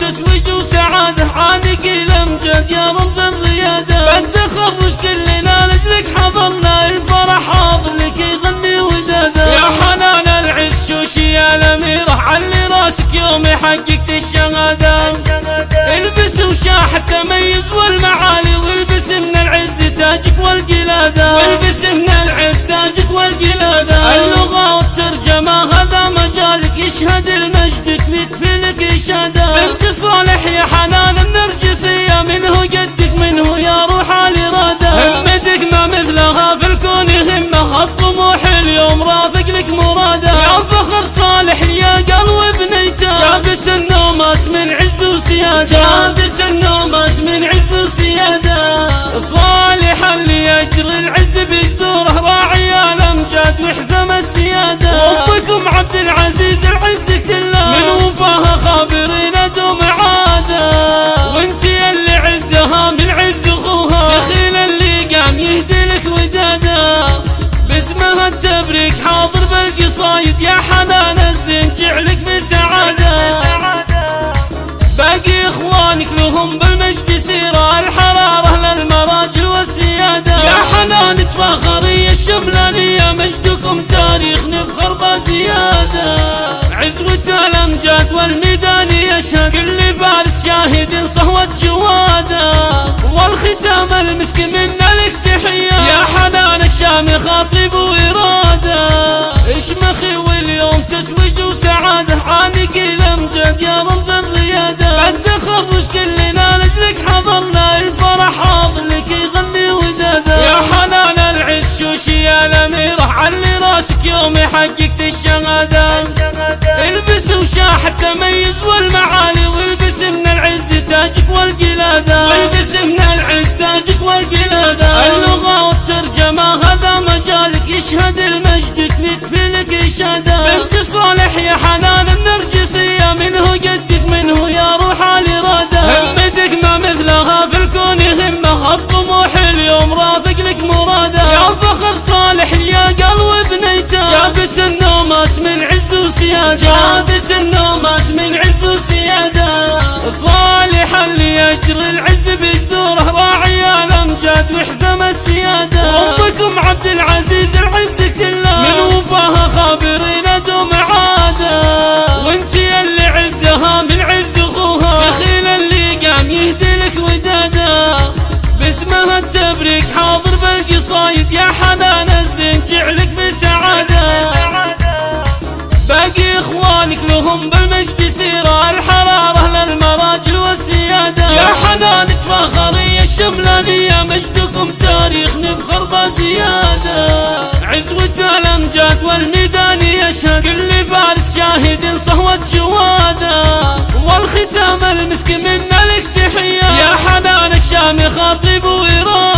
تتويج وسعادة، عانق الأمجاد يا رمز الريادة. بعد تخرج كلنا لجلك حضرنا، الفرح حاضر لك يغني وداده. يا حنان العز شوشي يا الأميرة، علي راسك يوم حققت الشهادة. البس وشاح التميز والمعالي، والبس من العز تاجك والقلادة. والبس من العز تاجك والقلادة. اللغة والترجمة هذا مجالك، يشهد لمجدك ويكفي لك إشادة. بنت صالح يا حنان النرجسية، منه جدك منه يا روح الإرادة. همتك ما مثلها في الكون همة، الطموح اليوم رافق لك مرادة. يا فخر صالح يا قلب بنيته، جابت النوماس من عز وسيادة. جابت النوماس من عز وسيادة. صالح اللي يجري العز بجذوره، راعي الأمجاد ويحزم السيادة. أمكم عبد العزيز العز كله، من وفاها خابرين دوم عادة. وانتي اللي عزها من عز أخوها، دخيل اللي قام يهدي لك وداده. باسمها التبريك حاضر بالقصايد، يا حنان الزين جعلك بسعادة. باقي اخوانك لهم بالمجد سيرة، الحرارة للمراجل والسيادة. يا حنان تفاخرية الشملانية، مجدكم تاريخ نفخر بزيادة. عزوة الأمجاد والميدان يشهد، كل فارس شاهد صهوة جوادة. والختام المسك منا لك تحية، يا حنان الشام خاطب وإرادة. اشمخي واليوم تتويج وسعادة، عانق الأمجاد يا رمز الريادة. بعد تخرج كلنا لجلك حضرنا، الفرح حاضر لك يغني وداده. يا حنان العز شوشي يا الأميرة، علي راسك يوم حققت الشهادة. البس وشاح التميز والمعالي، والبس من العز تاجك والقلادة. والبس من العز تاجك والقلادة. اللغة والترجمة هذا مجالك، يشهد لمجدك ويكفي لك إشادة. بنت صالح يا حنان النرجسية، منه جدك منه يا روح الإرادة. همتك ما مثلها في الكون همة، الطموح اليوم رافق لك مرادة. يا فخر صالح يا قلب بنيته، جابت النوماس من عز وسيادة. جابت النوماس من عز وسيادة. صالح اللي يجري العز بجذوره، راعي الأمجاد ويحزم السيادة. أمكم عبد العزيز العز كله، من وفاها خابرين دوم عادة. وانتي اللي عزها من عز أخوها، دخيل اللي قام يهدي لك وداده. باسمها التبريك حاضر بالقصايد، يا حنان الزين جعلك بسعادة. باقي اخوانك لهم بالمجد سيرة، الحرارة للمراجل والسيادة. يا حنان تفاخرية الشملانية، مجدكم تاريخ نفخر بزيادة. عزوة الأمجاد والميدان يشهد، كل فارس شاهد صهوة جوادة. والختام المسك منا لك تحية، يا حنان الشام خاطب وإرادة.